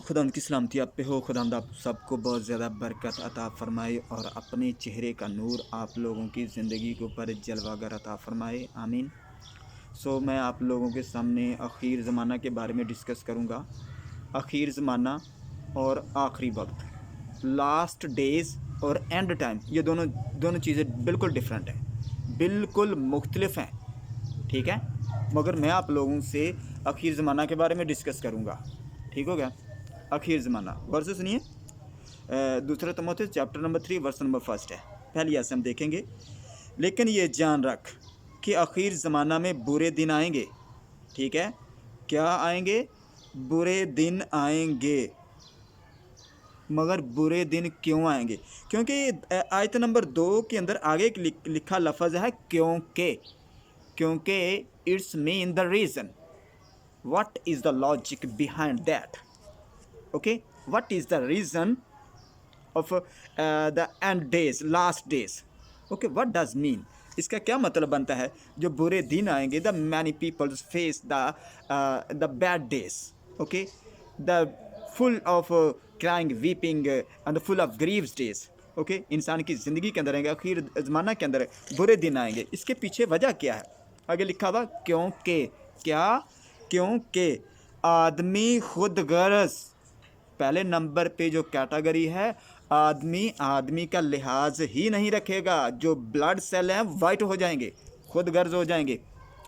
खुदा उनकी सलामती आप पे हो। खुदा आप सबको बहुत ज़्यादा बरकत अता फ़रमाए और अपने चेहरे का नूर आप लोगों की ज़िंदगी के ऊपर जलवागर अता फ़रमाए, आमीन। मैं आप लोगों के सामने आखिर ज़माना के बारे में डिस्कस करूँगा। आखिर ज़माना और आखिरी वक्त, लास्ट डेज़ और एंड टाइम, ये दोनों दोनों चीज़ें बिल्कुल डिफरेंट हैं, बिल्कुल मुख्तलिफ हैं, ठीक है। मगर मैं आप लोगों से आखिर ज़माना के बारे में डिस्कस करूँगा, ठीक हो गया। आखिर ज़माना वर्स सुनिए, दूसरा तीमुथियुस चैप्टर नंबर 3 वर्स नंबर 1 है। पहली आयत से हम देखेंगे, लेकिन ये जान रख कि आखिर ज़माना में बुरे दिन आएंगे, ठीक है। क्या आएंगे? बुरे दिन आएंगे। मगर बुरे दिन क्यों आएंगे? क्योंकि आयत नंबर 2 के अंदर आगे लिखा लफ्ज़ है क्योंकि it's mean the reason. What is the logic behind that? Okay, what is the reason of the end days, last days? Okay, what does mean? इसका क्या मतलब बनता है? जो बुरे दिन आएंगे, the many peoples face the bad days, okay, the full of crying, weeping and full of grieves days. Okay, इंसान की ज़िंदगी के अंदर आएंगे, आखिर ज़माना के अंदर बुरे दिन आएंगे। इसके पीछे वजह क्या है? आगे लिखा हुआ क्योंकि, क्या? क्योंकि आदमी खुद गर्ज, पहले नंबर पे जो कैटेगरी है, आदमी का लिहाज ही नहीं रखेगा। जो ब्लड सेल हैं वाइट हो जाएंगे, खुद गर्ज हो जाएंगे,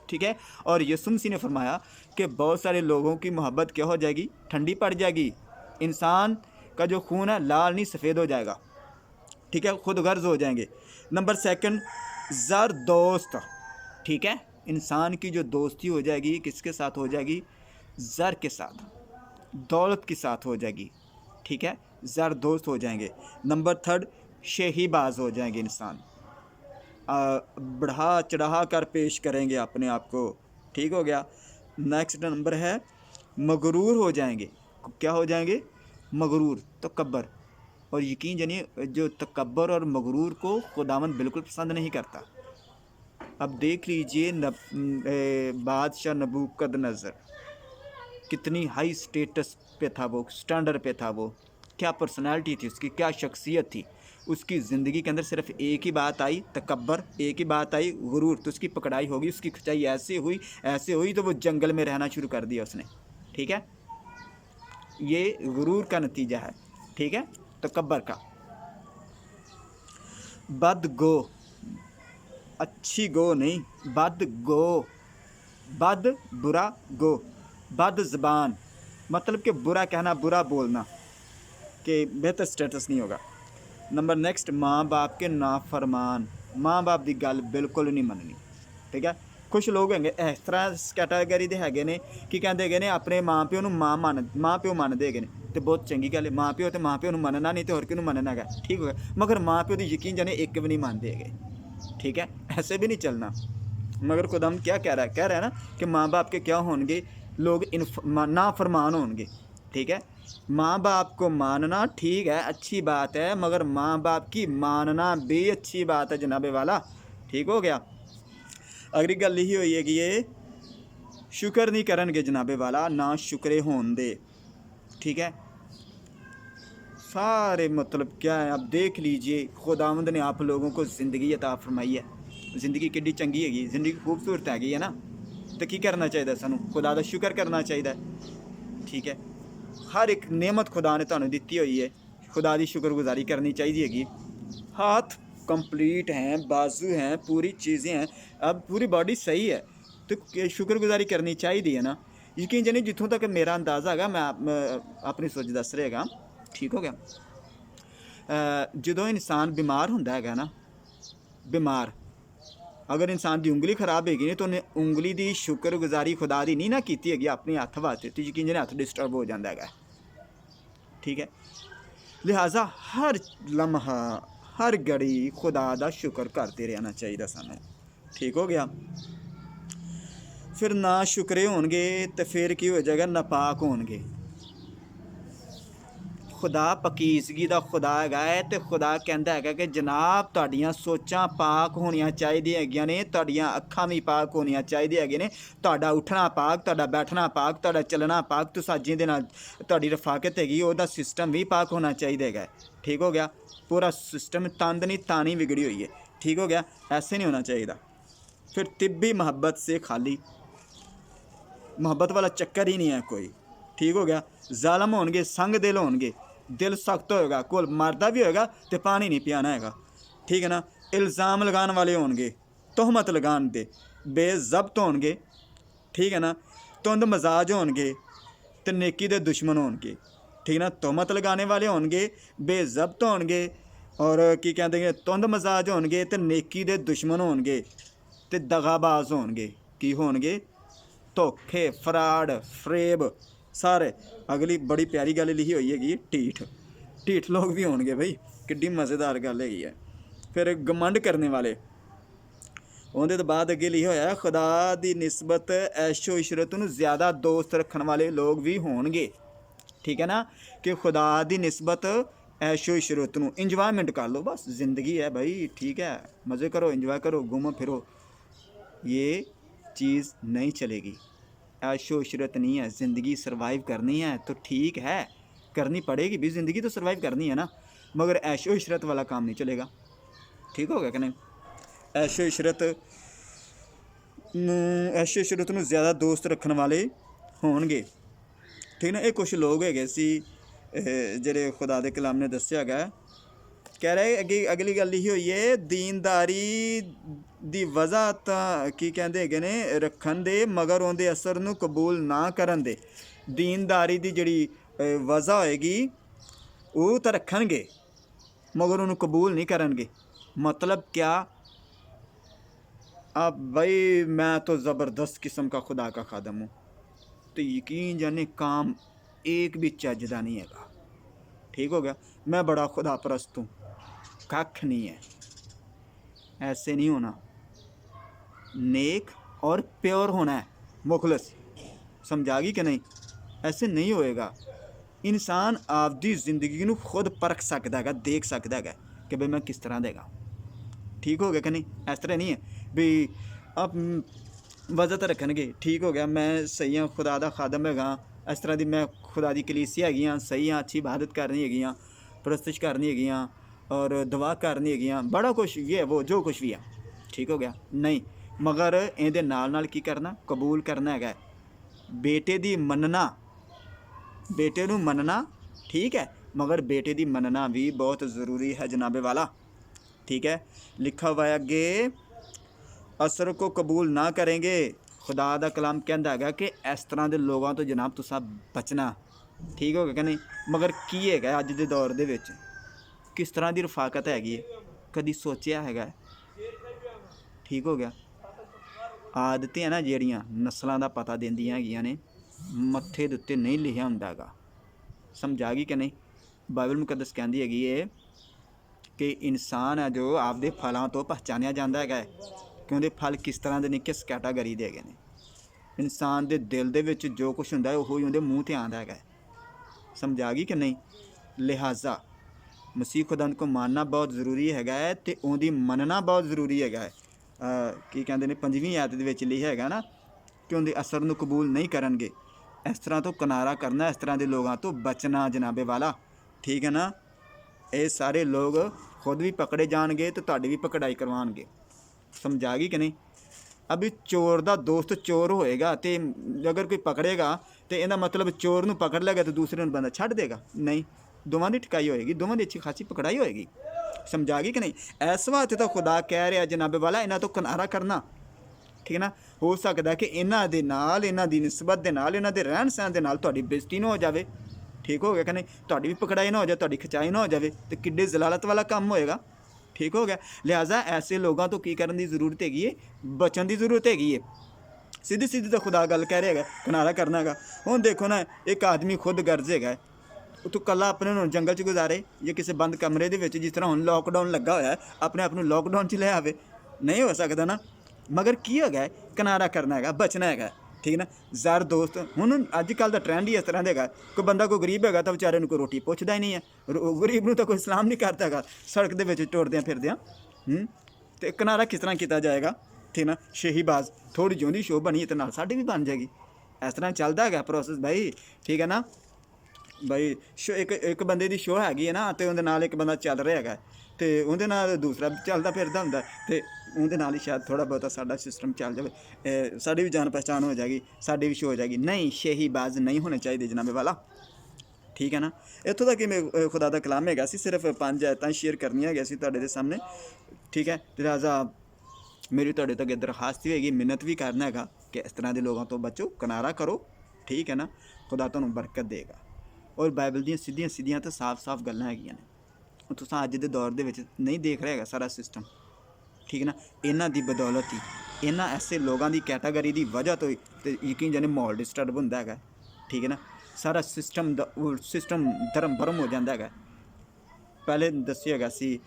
ठीक है। और यीशु मसीह ने फरमाया कि बहुत सारे लोगों की मोहब्बत क्या हो जाएगी? ठंडी पड़ जाएगी। इंसान का जो खून है लाल नहीं सफ़ेद हो जाएगा, ठीक है, खुद गर्ज हो जाएंगे। नंबर सेकंड, ज़र दोस्त, ठीक है। इंसान की जो दोस्ती हो जाएगी किसके साथ हो जाएगी? ज़र के साथ, दौलत के साथ हो जाएगी, ठीक है। ज़र दोस्त हो जाएंगे। नंबर थर्ड, शेहीबाज हो जाएंगे। इंसान बढ़ा चढ़ा कर पेश करेंगे अपने आप को, ठीक हो गया। नेक्स्ट नंबर है मगरूर हो जाएंगे। क्या हो जाएंगे? मगरूर, तकब्बर। और यकीन जानिए, जो तकब्बर और मगरूर को खुदावंद बिल्कुल पसंद नहीं करता। अब देख लीजिए बादशाह नबूकदनेस्सर, कितनी हाई स्टेटस पे था वो, स्टैंडर्ड पे था वो, क्या पर्सनालिटी थी उसकी, क्या शख्सियत थी। उसकी ज़िंदगी के अंदर सिर्फ एक ही बात आई, तकब्बर, एक ही बात आई, गुरूर। तो उसकी पकड़ाई होगी, उसकी खिंचाई ऐसे हुई तो वो जंगल में रहना शुरू कर दिया उसने, ठीक है। ये गुरूर का नतीजा है, ठीक है, तकब्बर का। बद गो, अच्छी गो नहीं, बद गो, बद बुरा, गो, बद ज़बान, मतलब कि बुरा कहना, बुरा बोलना, कि बेहतर स्टेटस नहीं होगा। नंबर नेक्स्ट, माँ बाप के नाफरमान, माँ बाप की गल बिल्कुल नहीं मननी, ठीक है। कुछ लोग होंगे इस तरह कैटागरी के हैगे ने कि कहते हैं अपने माँ प्यो ਨੂੰ माँ प्यो मनते हैं, तो बहुत चंगी गल है। माँ प्यो तो माँ प्यो ਨੂੰ मनना नहीं तो होर किहनूं मनना है, ठीक हो गया। मगर माँ प्यो की यकीन जाने एक भी नहीं मानते है, ठीक है। ऐसे भी नहीं चलना। मगर खुदाम क्या कह रहा है ना कि माँ बाप के क्या होंगे? लोग नाफरमान होंगे, ठीक है। माँ बाप को मानना ठीक है, अच्छी बात है, मगर माँ बाप की मानना भी अच्छी बात है जनाबे वाला, ठीक हो गया। अगली गल यही हुई है कि ये शुक्र नहीं करनगे जनाबे वाला, ना शुक्रे होन दे, ठीक है। सारे मतलब क्या है, अब देख लीजिए, खुदावंद ने आप लोगों को ज़िंदगी अता फरमाई है। ज़िंदगी किड्डी चंगी हैगी, ज़िंदगी खूबसूरत हैगी है ना। तो की करना चाहिए? सानू खुदा का शुक्र करना चाहिए, ठीक है। हर एक नेमत खुदा ने तुहानू दिती हुई है, खुदा की शुक्रगुजारी करनी चाहिए हैगी। हाथ कंप्लीट हैं, बाजू हैं, पूरी चीज़ें हैं, अब पूरी बॉडी सही है, तो शुक्रगुजारी करनी चाहिए है ना। यकीन जानिए, जितों तक मेरा अंदाज़ा है, मैं अपनी सोच दस रहेगा, ठीक हो गया। जो इंसान बीमार होंदा है ना, बीमार, अगर इंसान की उंगली खराब हैगी नहीं तो उन्हें उंगली की शुक्रगुजारी खुदा की नहीं ना की हैगी अपने हथ वास्ते, तो यकीन जाने हथ डिस्टर्ब हो जाता है, ठीक है। लिहाजा हर लम्हा, हर घड़ी खुदा का शुक्र करते रहना चाहिए सानू, ठीक हो गया। फिर ना शुक्रे होणगे तो फिर की हो जाएगा? नापाक होणगे। खुदा पकीजगी ਦਾ खुदा ਹੈਗਾ ਹੈ ਤੇ खुदा ਕਹਿੰਦਾ ਹੈਗਾ ਕਿ ਜਨਾਬ ਤੁਹਾਡੀਆਂ ਸੋਚਾਂ ਪਾਕ ਹੋਣੀਆਂ ਚਾਹੀਦੀਆਂ ਹੈਗੀਆਂ ਨੇ, ਤੁਹਾਡੀਆਂ ਅੱਖਾਂ ਵੀ ਪਾਕ ਹੋਣੀਆਂ ਚਾਹੀਦੀਆਂ ਹੈਗੀਆਂ ਨੇ, ਤੁਹਾਡਾ ਉੱਠਣਾ ਪਾਕ, ਤੁਹਾਡਾ ਬੈਠਣਾ ਪਾਕ, ਤੁਹਾਡਾ ਚੱਲਣਾ ਪਾਕ, ਤੁਸੀਂ ਜਿਹਦੇ ਨਾਲ ਤੁਹਾਡੀ ਰਫਾਕਤ ਹੈਗੀ ਉਹਦਾ ਸਿਸਟਮ ਵੀ ਪਾਕ ਹੋਣਾ ਚਾਹੀਦਾ ਹੈਗਾ। ਠੀਕ ਹੋ ਗਿਆ। पूरा सिस्टम तंद नहीं तानी बिगड़ी हुई है। ठीक हो गया। ऐसे नहीं होना चाहिए। फिर तिब्बी मोहब्बत से खाली, मोहब्बत वाला चक्कर ही नहीं है कोई। ठीक हो गया। जालम होणगे, संग दिल होणगे, दिल सख्त होएगा, कोल मरदा भी होएगा तो पानी नहीं पियाना हैगा। ठीक है ना। इल्ज़ाम लगाने वाले होणगे, तोहमत लगान दे बेज़ब्त होणगे। ठीक है ना। तुंद मजाज होणगे तो नेकी दे दुश्मन होणगे। ठीक ना। तोहमत लगाने वाले होणगे, बेज़ब्त होणगे और की कहते हैं तुंद मजाज होणगे तो नेकी दे दुश्मन होणगे तो दगाबाज होणगे। की होणगे? धोखे, फराड, फरेब सारे। अगली बड़ी प्यारी गल लिखी हुई हैगी ढीठ, ढीठ लोग भी होणगे भाई। किड्डी मज़ेदार गल हैगी है। फिर घमंड करने वाले, ਉਹਦੇ ਤੋਂ ਬਾਅਦ ਅੱਗੇ ਲਿਖਿਆ ਹੋਇਆ खुदा ਦੀ ਨਿਸਬਤ ਐਸ਼ੋ ਇਸ਼ਰਤ ਨੂੰ ਜ਼ਿਆਦਾ ਦੋਸਤ ਰੱਖਣ ਵਾਲੇ ਲੋਕ ਵੀ ਹੋਣਗੇ। ठीक है ना। कि खुदा दी निस्बत ऐशो इशरत नूं इंजॉयमेंट कर लो, बस ज़िंदगी है भाई। ठीक है। मज़े करो, इंजॉय करो, घूमो फिरो। ये चीज़ नहीं चलेगी। ऐशो इशरत नहीं है। ज़िंदगी सर्वाइव करनी है तो ठीक है, करनी पड़ेगी भी, ज़िंदगी तो सर्वाइव करनी है ना, मगर ऐशो इशरत वाला काम नहीं चलेगा। ठीक हो गया कि नहीं। ऐशो इशरत नूं ज़्यादा दोस्त रखने वाले होणगे। ठीक ना। ये कुछ लोग है ਜਿਹੜੇ खुदा ਦੇ कलाम ने दस्या है। कह रहे अगे अगली गल लिखी हुई है दीनदारी ਦੀ ਵਜ੍ਹਾ ਤਾਂ ਕੀ ਕਹਿੰਦੇ ਹੈਗੇ ਨੇ ਰੱਖਣ ਦੇ, ਮਗਰ ਉਹਦੇ ਅਸਰ ਨੂੰ ਕਬੂਲ ਨਾ ਕਰਨ ਦੇ। ਦੀਨਦਾਰੀ ਦੀ ਜਿਹੜੀ ਵਜ੍ਹਾ ਹੋਏਗੀ ਉਹ ਤਾਂ ਰੱਖਣਗੇ ਮਗਰ ਉਹਨੂੰ ਕਬੂਲ ਨਹੀਂ ਕਰਨਗੇ। मतलब क्या? अब भाई मैं तो ज़बरदस्त किस्म का खुदा का खादम हूँ तो यकीन जाने काम एक भी चजदा नहीं हैगा। ठीक हो गया। मैं बड़ा खुदा परस्त हूँ, कख नहीं है। ऐसे नहीं होना। नेक और प्योर होना है, मुखलस। समझा गई कि नहीं। ऐसे नहीं होएगा। इंसान आपकी ज़िंदगी को खुद परख सकता है, देख सकता है कि भाई मैं किस तरह देगा। ठीक हो गया कि नहीं। इस तरह नहीं है भी आप वजह तो रखणगे। ठीक हो गया। मैं सही हाँ, खुदा दा खादम हैगा, इस तरह की मैं खुदा की कलीसिया हैगी हाँ, सही हाँ, अच्छी इबादत करनी हैगी हाँ, परस्तिश करनी हैगी हाँ और दुआ करनी हैगी हाँ, बड़ा कुछ ये वो जो कुछ भी है। ठीक हो गया। नहीं, मगर इहदे नाल नाल की करना, कबूल करना हैगा। बेटे दी मनना, बेटे नूं मनना ठीक है, मगर बेटे दी मनना भी बहुत ज़रूरी है जनाबे वाला। ठीक है। लिखा हुआ है अगे असर को कबूल ना करेंगे। खुदा दा कलाम कहता है कि इस तरह के लोगों तो जनाब तुसा बचना। ठीक हो गया कि नहीं। मगर की है अज के दौर दे विच किस तरह की रफाकत हैगी है, कदी सोचिया हैगा? ठीक हो गया। आदतें है ना ਜਿਹੜੀਆਂ नस्लों का पता देंदियां हैगियां ने, मत्थे दे उत्ते नहीं लिखिया हुंदा हैगा। समझ आ गई कि नहीं। बाइबल मुकद्दस कहती हैगी है कि इंसान है जो आपदे फलों तो पहचानिया जाता है कि उहदे फल किस तरह के ने, किस कैटागरी के हैगे ने। इंसान के दिल दे विच जो कुछ हुंदा है उही उहदे मूँह ते आंदा है। समझ आ गई कि नहीं। लिहाजा मसीह खुदा को मानना बहुत ज़रूरी है तो उहदी मनना बहुत ज़रूरी है। की कहते हैं 5वीं आयत दे विच लिखिया हैगा ना कि उहदे असर नूं कबूल नहीं करनगे। इस तरह तो किनारा करना, इस तरह के लोगों तो बचना जनाबे वाला। ठीक है ना। ये सारे लोग खुद भी पकड़े जाएंगे तो तुहाडी भी पकड़ाई करवाएंगे। समझ आ गई कि नहीं। अभी चोर का दोस्त चोर होएगा तो अगर कोई पकड़ेगा तो यह मतलब चोर नूं पकड़ लेगा तो दूसरे नूं बंदा छड्ड देगा? नहीं, दोवां दी ठिकाई होएगी, दोवां दी अच्छी खासी पकड़ाई होएगी। समझ आ गई कि नहीं। इस वास्ते तो खुदा कह रहा जनाबे वाला इन्हां तो किनारा करना। ठीक है ना। हो सकता है कि इन्हां दे नाल, इन्हां दी निस्बत दे नाल, इन्हां दे रहन सहन दे नाल तुहाडी बेइज्जती ना हो जाए। ठीक हो गया कि नहीं। तुहाडी भी पकड़ाई ना हो जाए, तुहाडी खिंचाई ना हो जाए तो किड्डी जलालत वाला काम होएगा। ठीक हो गया। लिहाजा ऐसे लोगों तो की करने की जरूरत है, बचन की जरूरत हैगी है। सीधी सीधी तो खुदा गल कह रहा है किनारा करना है। हुण देखो ना, एक आदमी खुद गर्ज है तू कला अपने जंगल च गुजारे या किसी बंद कमरे दे विच, जिस तरह हुण लॉकडाउन लगा होया अपने आप को लॉकडाउन च ले आवे, नहीं हो सकता ना। मगर की है किनारा करना है, बचना है। ਠੀਕ ਨਾ। ਜ਼ਰ ਦੋਸਤ ਹੁਣ ਅੱਜ ਕੱਲ੍ਹ ਦਾ ਟਰੈਂਡ ਹੀ ਇਸ ਤਰ੍ਹਾਂ ਦਾ ਹੈਗਾ, ਕੋਈ ਬੰਦਾ ਕੋਈ ਗਰੀਬ ਹੈਗਾ ਤਾਂ ਵਿਚਾਰੇ ਨੂੰ ਕੋਈ ਰੋਟੀ ਪੁੱਛਦਾ ਹੀ ਨਹੀਂ ਹੈ, ਗਰੀਬ ਨੂੰ ਤਾਂ ਕੋਈ ਸਲਾਮ ਨਹੀਂ ਕਰਦਾ ਹੈਗਾ ਸੜਕ ਦੇ ਵਿੱਚ ਟੁਰਦਿਆਂ ਫਿਰਦਿਆਂ। ਅਤੇ ਕਿਨਾਰਾ ਕਿਸ ਤਰ੍ਹਾਂ ਕੀਤਾ ਜਾਏਗਾ, ਠੀਕ ਨਾ। ਸ਼ਹੀਬਾਜ਼ ਥੋੜ੍ਹੀ ਜਿਉਂਦੀ ਸ਼ੋਅ ਬਣੀ ਤੇ ਨਾਲ ਸਾਡੀ ਵੀ ਬਣ ਜਾਏਗੀ। ਇਸ ਤਰ੍ਹਾਂ ਚੱਲਦਾ ਹੈਗਾ ਪ੍ਰੋਸੈਸ ਬਾਈ, ਠੀਕ ਹੈ ਨਾ ਬਾਈ। ਇੱਕ ਬੰਦੇ ਦੀ ਸ਼ੋਅ ਹੈਗੀ ਹੈ ਨਾ, ਅਤੇ ਉਹਦੇ ਨਾਲ ਇੱਕ ਬੰਦਾ ਚੱਲ ਰਿਹਾ ਹੈਗਾ, ਅਤੇ ਉਹਦੇ ਨਾਲ ਦੂਸਰਾ ਚੱਲਦਾ ਫਿਰਦਾ ਹੁੰਦਾ, ਅਤੇ ਉਹਦੇ ਨਾਲ ਹੀ ਸ਼ਾਇਦ ਥੋੜ੍ਹਾ ਬਹੁਤਾ ਸਾਡਾ ਸਿਸਟਮ ਚੱਲ ਜਾਵੇ, ਸਾਡੀ ਵੀ ਜਾਣ ਪਹਿਚਾਣ ਹੋ ਜਾਏਗੀ, ਸਾਡੀ ਵੀ ਸ਼ੋਅ ਹੋ ਜਾਏਗੀ। ਨਹੀਂ, ਸ਼ਹੀਬਾਜ਼ ਨਹੀਂ ਹੋਣੇ ਚਾਹੀਦੇ ਜਨਾਬੇ ਵਾਲਾ, ਠੀਕ ਹੈ ਨਾ। ਇੱਥੋਂ ਤੱਕ ਕਿ ਖੁਦਾ ਦਾ ਕਲਾਮ ਹੈਗਾ ਸੀ, ਸਿਰਫ 5 ਆਇਤਾਂ ਸ਼ੇਅਰ ਕਰਨੀਆਂ ਹੈਗੀਆਂ ਸੀ ਤੁਹਾਡੇ ਦੇ ਸਾਹਮਣੇ, ਠੀਕ ਹੈ। ਲਿਹਾਜ਼ਾ ਮੇਰੀ ਤੁਹਾਡੇ ਤੱਕ ਦਰਖਾਸਤ ਵੀ ਹੈਗੀ, ਮਿੰਨਤ ਵੀ ਕਰਨਾ ਹੈਗਾ ਕਿ ਇਸ ਤਰ੍ਹਾਂ ਦੇ ਲੋਕਾਂ ਤੋਂ ਬਚੋ, ਕਿਨਾਰਾ ਕਰੋ, ਠੀਕ ਹੈ ਨਾ। ਖੁਦਾ ਤੁਹਾਨੂੰ ਬਰਕਤ ਦੇਗਾ। ਔਰ ਬਾਈਬਲ ਦੀਆਂ ਸਿੱਧੀਆਂ ਸਿੱਧੀਆਂ ਅਤੇ ਸਾਫ਼ ਗੱਲਾਂ ਹੈਗੀਆਂ ਨੇ, ਤੁਸੀਂ ਅੱਜ ਦੇ ਦੌਰ ਦੇ ਵਿੱਚ ਨਹੀਂ ਦੇਖ ਰਿਹਾ ਹੈਗਾ ਸਾਰਾ ਸਿਸਟਮ, ਠੀਕ ਹੈ ਨਾ। ਇਹਨਾਂ ਦੀ ਬਦੌਲਤ ਹੀ, ਇਹਨਾਂ ਐਸੇ ਲੋਕਾਂ ਦੀ ਕੈਟਾਗਰੀ ਦੀ ਵਜ੍ਹਾ ਤੋਂ ਹੀ ਅਤੇ ਯਕੀਨ ਜਾਨੀ ਮਾਹੌਲ ਡਿਸਟਰਬ ਹੁੰਦਾ ਹੈਗਾ, ਠੀਕ ਹੈ ਨਾ। ਸਾਰਾ ਸਿਸਟਮ ਧਰਮ ਭਰਮ ਹੋ ਜਾਂਦਾ ਹੈਗਾ। ਪਹਿਲੇ ਦੱਸਿਆ ਹੈਗਾ ਸੀ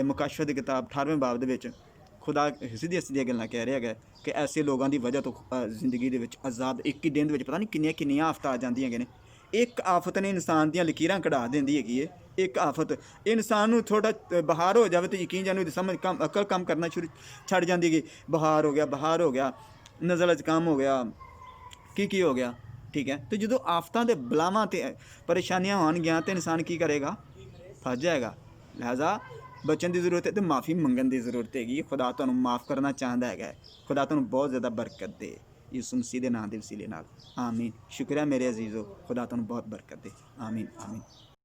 ਮੁਕਾਸ਼ਵਤ ਦੀ ਕਿਤਾਬ 18ਵੇਂ ਬਾਬ ਦੇ ਵਿੱਚ, ਖੁਦਾ ਸਿੱਧੀਆਂ ਸਿੱਧੀਆਂ ਗੱਲਾਂ ਕਹਿ ਰਿਹਾ ਹੈਗਾ ਕਿ ਐਸੇ ਲੋਕਾਂ ਦੀ ਵਜ੍ਹਾ ਤੋਂ ਜ਼ਿੰਦਗੀ ਦੇ ਵਿੱਚ ਆਜ਼ਾਦ 21 ਦਿਨ ਦੇ ਵਿੱਚ ਪਤਾ ਨਹੀਂ ਕਿੰਨੀਆਂ ਆਫਤਾਂ ਆ ਜਾਂਦੀਆਂ ਹੈਗੀਆਂ ਨੇ। ਇੱਕ ਆਫਤ ਨੇ ਇਨਸਾਨ ਦੀਆਂ ਲਕੀਰਾਂ ਕਢਾ ਦਿੰਦੀ ਹੈਗੀ ਹੈ। ਇੱਕ ਆਫਤ ਇਨਸਾਨ ਨੂੰ ਥੋੜ੍ਹਾ ਬੁਖਾਰ ਹੋ ਜਾਵੇ ਤਾਂ ਯਕੀਨ ਜਾਨੀ ਸਮਝ ਅਕਲ ਕੰਮ ਕਰਨਾ ਛੱਡ ਜਾਂਦੀ ਹੈਗੀ। ਬੁਖਾਰ ਹੋ ਗਿਆ, ਨਜ਼ਲ ਜ਼ੁਕਾਮ ਹੋ ਗਿਆ, ਕੀ ਹੋ ਗਿਆ, ਠੀਕ ਹੈ। ਅਤੇ ਜਦੋਂ ਆਫਤਾਂ ਦੇ ਬਲਾਵਾਂ ਅਤੇ ਪਰੇਸ਼ਾਨੀਆਂ ਹੋਣਗੀਆਂ ਤਾਂ ਇਨਸਾਨ ਕੀ ਕਰੇਗਾ, ਫਸ ਜਾਏਗਾ। ਲਿਹਾਜ਼ਾ ਬਚਣ ਦੀ ਜ਼ਰੂਰਤ ਹੈ ਅਤੇ ਮਾफ़ੀ ਮੰਗਣ ਦੀ ਜ਼ਰੂਰਤ ਹੈਗੀ। ਖੁਦਾ ਤੁਹਾਨੂੰ ਮਾफ़ ਕਰਨਾ ਚਾਹੁੰਦਾ ਹੈਗਾ, ਖੁਦਾ ਤੁਹਾਨੂੰ ਬਹੁਤ ਜ਼ਿਆਦਾ ਬਰਕਤ ਦੇ ਯਿਸੂ ਮਸੀਹ ਦੇ ਨਾਂ ਦੇ ਵਸੀਲੇ ਨਾਲ। ਆਮੀਨ। ਸ਼ੁਕਰੀਆ ਮੇਰੇ ਅਜ਼ੀਜ਼ੋ, ਖੁਦਾ ਤੁਹਾਨੂੰ ਬਹੁਤ ਬਰਕਤ ਦੇ। ਆਮੀਨ ਆਮੀਨ।